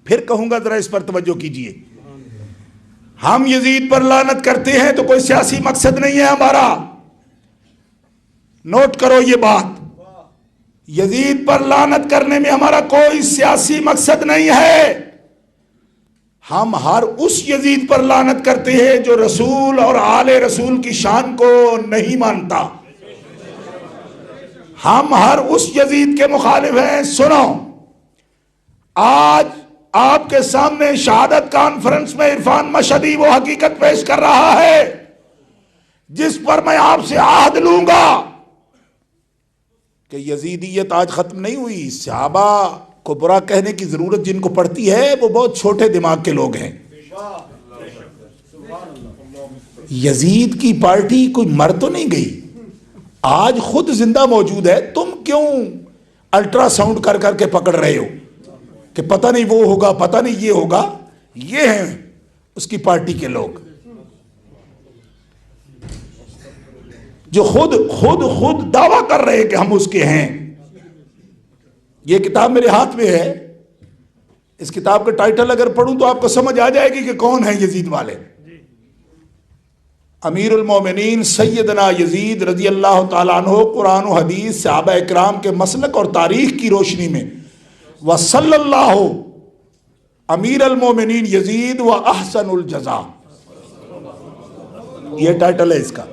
پھر کہوں گا ذرا اس پر توجہ کیجئے. ہم یزید پر لعنت کرتے ہیں تو کوئی سیاسی مقصد نہیں ہے ہمارا. نوٹ کرو یہ بات. یزید پر لعنت کرنے میں ہمارا کوئی سیاسی مقصد نہیں ہے. ہم ہر اس یزید پر لعنت کرتے ہیں جو رسول اور آل رسول کی شان کو نہیں مانتا. ہم ہر اس یزید کے مخالف ہیں. سنو، آج آپ کے سامنے شہادت کانفرنس میں عرفان مشہدی وہ حقیقت پیش کر رہا ہے جس پر میں آپ سے عہد لوں گا کہ یزیدیت آج ختم نہیں ہوئی. صحابہ کو برا کہنے کی ضرورت جن کو پڑتی ہے وہ بہت چھوٹے دماغ کے لوگ ہیں. یزید کی پارٹی کوئی مر تو نہیں گئی، آج خود زندہ موجود ہے. تم کیوں الٹرا ساؤنڈ کر کر کے پکڑ رہے ہو کہ پتہ نہیں وہ ہوگا، پتہ نہیں یہ ہوگا؟ یہ ہیں اس کی پارٹی کے لوگ جو خود دعویٰ کر رہے ہیں کہ ہم اس کے ہیں. یہ کتاب میرے ہاتھ میں ہے. اس کتاب کا ٹائٹل اگر پڑھوں تو آپ کو سمجھ آ جائے گی کہ کون ہیں یزید والے. امیر المومنین سیدنا یزید رضی اللہ تعالیٰ عنہ قرآن و حدیث صحابہ اکرام کے مسلک اور تاریخ کی روشنی میں وصلی اللہ امیر المومنین یزید و احسن الجزا، یہ ٹائٹل ہے اس کا.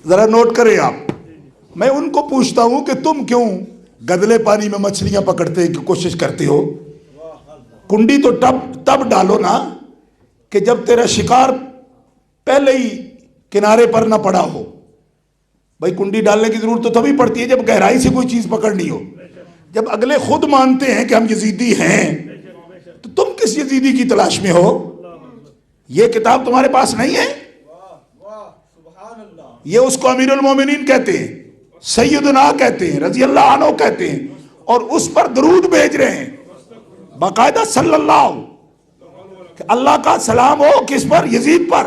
ذرا نوٹ کریں آپ. میں ان کو پوچھتا ہوں کہ تم کیوں گدلے پانی میں مچھلیاں پکڑتے کی کوشش کرتے ہو؟ کنڈی تو تب ڈالو نا کہ جب تیرا شکار پہلے ہی کنارے پر نہ پڑا ہو. بھائی کنڈی ڈالنے کی ضرورت تو تبھی پڑتی ہے جب گہرائی سے کوئی چیز پکڑنی ہو. جب اگلے خود مانتے ہیں کہ ہم یزیدی ہیں تو تم کس یزیدی کی تلاش میں ہو؟ یہ کتاب تمہارے پاس نہیں ہے؟ یہ اس کو امیر المومنین کہتے ہیں، سیدنا کہتے ہیں، رضی اللہ عنہ کہتے ہیں، اور اس پر درود بھیج رہے ہیں باقاعدہ صلی اللہ، کہ اللہ کا سلام ہو کس پر؟ یزید پر.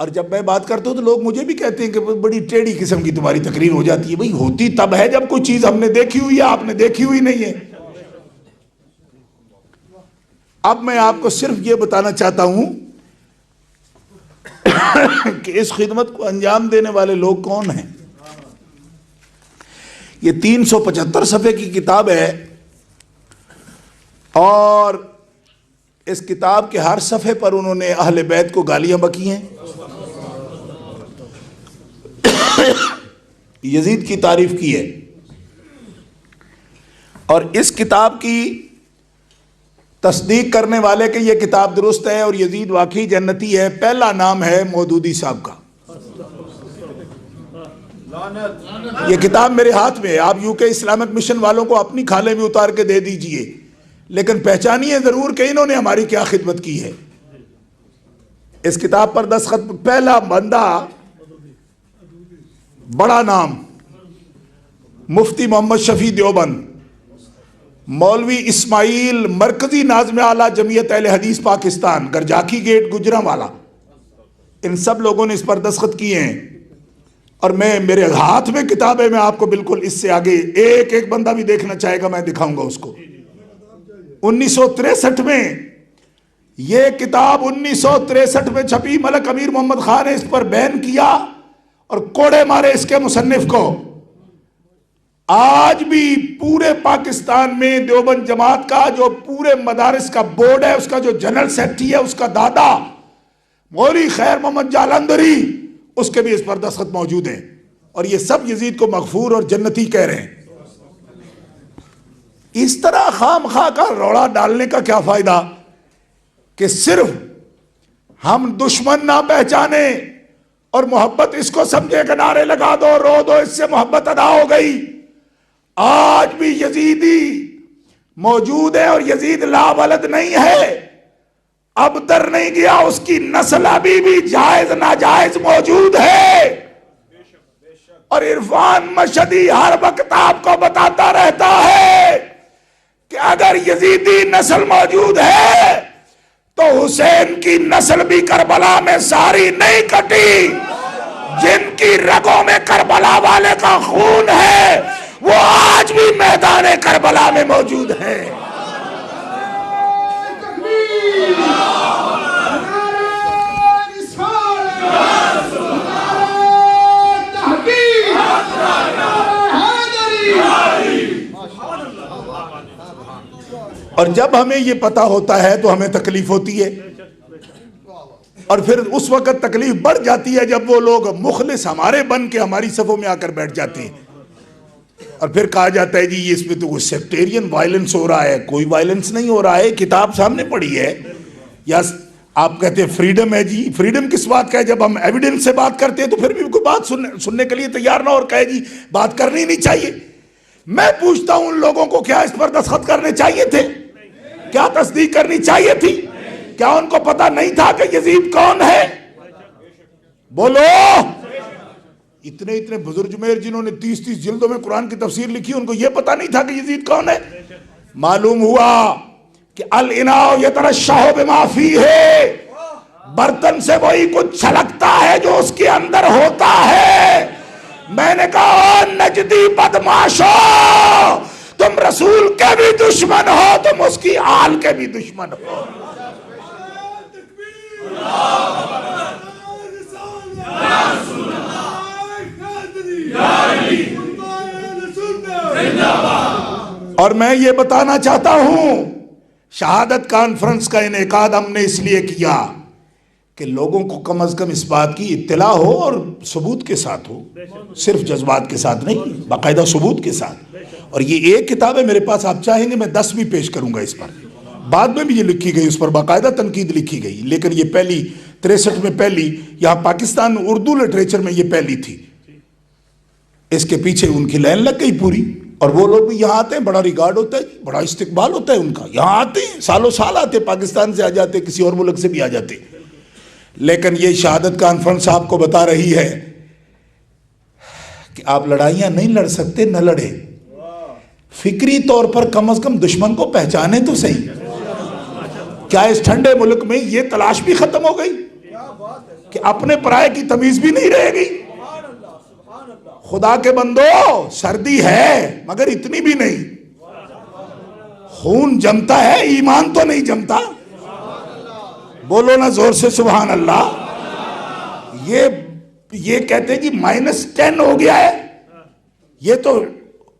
اور جب میں بات کرتا ہوں تو لوگ مجھے بھی کہتے ہیں کہ بڑی ٹیڑھی قسم کی تمہاری تقریر ہو جاتی ہے. بھئی ہوتی تب ہے جب کوئی چیز ہم نے دیکھی ہوئی ہے، آپ نے دیکھی ہوئی نہیں ہے. اب میں آپ کو صرف یہ بتانا چاہتا ہوں کہ اس خدمت کو انجام دینے والے لوگ کون ہیں. یہ 375 صفحے کی کتاب ہے اور اس کتاب کے ہر صفحے پر انہوں نے اہل بیت کو گالیاں بکی ہیں، یزید کی تعریف کی ہے. اور اس کتاب کی تصدیق کرنے والے کہ یہ کتاب درست ہے اور یزید واقعی جنتی ہے، پہلا نام ہے مودودی صاحب کا. یہ کتاب میرے ہاتھ میں ہے. آپ یو کے اسلامک مشن والوں کو اپنی کھالے میں اتار کے دے دیجئے، لیکن پہچانیے ضرور کہ انہوں نے ہماری کیا خدمت کی ہے. اس کتاب پر دستخط پہلا بندہ، بڑا نام، مفتی محمد شفیع دیوبند، مولوی اسماعیل مرکزی ناظم اعلیٰ جمعیت اہل حدیث پاکستان، گرجاکی گیٹ گجرانوالہ، ان سب لوگوں نے اس پر دستخط کیے ہیں. اور میرے ہاتھ میں کتاب ہے. میں آپ کو بالکل اس سے آگے ایک بندہ بھی دیکھنا چاہے گا میں دکھاؤں گا اس کو. 1963 میں یہ کتاب 1963 میں چھپی. ملک امیر محمد خان نے اس پر بین کیا اور کوڑے مارے اس کے مصنف کو. آج بھی پورے پاکستان میں دیوبند جماعت کا جو پورے مدارس کا بورڈ ہے، اس کا جو جنرل سیکرٹری ہے، اس کا دادا مولوی خیر محمد جالندری، اس کے بھی اس پر دستخط موجود ہیں. اور یہ سب یزید کو مغفور اور جنتی کہہ رہے ہیں. اس طرح خام خواہ کا روڑا ڈالنے کا کیا فائدہ کہ صرف ہم دشمن نہ پہچانے اور محبت اس کو سمجھے کہ نعرے لگا دو، رو دو، اس سے محبت ادا ہو گئی. آج بھی یزیدی موجود ہے اور یزید لا ولد نہیں ہے، اب در نہیں گیا، اس کی نسل ابھی بھی جائز ناجائز موجود ہے. اور عرفان مشہدی ہر وقت آپ کو بتاتا رہتا ہے کہ اگر یزیدی نسل موجود ہے تو حسین کی نسل بھی کربلا میں ساری نہیں کٹی. جن کی رگوں میں کربلا والے کا خون ہے وہ میدان کربلا میں موجود ہیں۔ اور جب ہمیں یہ پتا ہوتا ہے تو ہمیں تکلیف ہوتی ہے، اور پھر اس وقت تکلیف بڑھ جاتی ہے جب وہ لوگ مخلص ہمارے بن کے ہماری صفوں میں آ کر بیٹھ جاتے ہیں، اور پھر کہا جاتا ہے جی یہ اس میں تو سیکٹیرین وائلنس ہو رہا ہے۔ کوئی وائلنس نہیں ہو رہا ہے، کتاب سامنے پڑھی ہے۔ یا آپ کہتے ہیں فریڈم ہے، جی فریڈم کس بات کا ہے؟ جب ہم ایویڈنس سے بات کرتے ہیں تو پھر بھی کوئی بات سننے کے لیے تیار نہ اور کہے جی بات کرنی نہیں چاہیے۔ میں پوچھتا ہوں ان لوگوں کو کیا اس پر دستخط کرنے چاہیے تھے؟ کیا تصدیق کرنی چاہیے تھی؟ کیا ان کو پتا نہیں تھا کہ یزید کون ہے؟ بولو۔ اتنے بزرگ جمیر جنہوں نے 30 جلدوں میں قرآن کی تفسیر لکھی، ان کو یہ پتا نہیں تھا کہ یزید کون ہے؟ معلوم ہوا کہ الاناء یترشح بما فیہ، برتن سے وہی کچھ چھلکتا ہے جو اس کے اندر ہوتا ہے۔ میں نے کہا نجدی بدماشو، تم رسول کے بھی دشمن ہو، تم اس کی آل کے بھی دشمن ہو۔ اور میں یہ بتانا چاہتا ہوں، شہادت کانفرنس کا انعقاد ہم نے اس لیے کیا کہ لوگوں کو کم از کم اس بات کی اطلاع ہو، اور ثبوت کے ساتھ ہو، صرف جذبات کے ساتھ نہیں، باقاعدہ ثبوت کے ساتھ۔ اور یہ ایک کتاب ہے میرے پاس، آپ چاہیں گے میں 10 بھی پیش کروں گا اس پر، بعد میں بھی یہ لکھی گئی، اس پر باقاعدہ تنقید لکھی گئی، لیکن یہ پہلی 63 میں پہلی، یہاں پاکستان اردو لٹریچر میں یہ پہلی تھی۔ اس کے پیچھے ان کی لائن لگ گئی پوری، اور وہ لوگ بھی یہاں آتے ہیں، بڑا ریگارڈ ہوتا ہے، بڑا استقبال ہوتا ہے ان کا، یہاں آتے ہیں، سالوں سال آتے، پاکستان سے آ جاتے، کسی اور ملک سے بھی آ جاتے۔ لیکن یہ شہادت کانفرنس آپ کو بتا رہی ہے کہ آپ لڑائیاں نہیں لڑ سکتے، نہ لڑے، فکری طور پر کم از کم دشمن کو پہچانے تو صحیح۔ کیا اس ٹھنڈے ملک میں یہ تلاش بھی ختم ہو گئی کہ اپنے پرائے کی تمیز بھی نہیں رہے گی؟ خدا کے بندو، سردی ہے مگر اتنی بھی نہیں، خون جمتا ہے، ایمان تو نہیں جمتا۔ بولو نا زور سے سبحان اللہ۔ یہ کہتے ہیں جی -10 ہو گیا ہے، یہ تو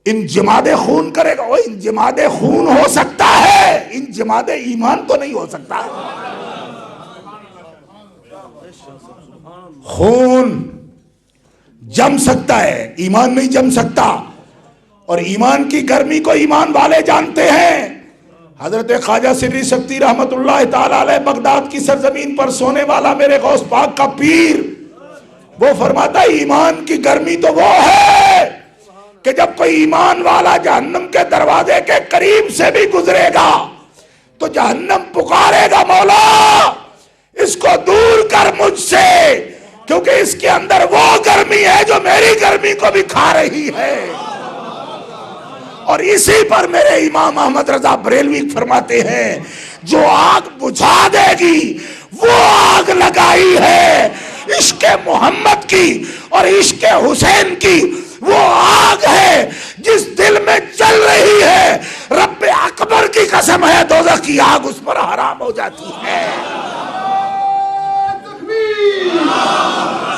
انجماد خون کرے گا۔ وہ انجماد خون ہو سکتا ہے، انجماد ایمان تو نہیں ہو سکتا۔ خون جم سکتا ہے، ایمان نہیں جم سکتا، اور ایمان کی گرمی کو ایمان والے جانتے ہیں۔ حضرت خواجہ سری سکتی رحمت اللہ تعالیٰ علیہ، بغداد کی سرزمین پر سونے والا میرے غوث پاک کا پیر، وہ فرماتا ہے ایمان کی گرمی تو وہ ہے کہ جب کوئی ایمان والا جہنم کے دروازے کے قریب سے بھی گزرے گا تو جہنم پکارے گا مولا اس کو دور کر مجھ سے، کیونکہ اس کے اندر وہ گرمی ہے جو میری گرمی کو بھی کھا رہی ہے۔ اور اسی پر میرے امام احمد رضا بریلوی فرماتے ہیں، جو آگ بجھا دے گی وہ آگ لگائی ہے عشق محمد کی اور عشق حسین کی، وہ آگ ہے جس دل میں چل رہی ہے، رب اکبر کی قسم ہے دوزخ کی آگ اس پر حرام ہو جاتی ہے۔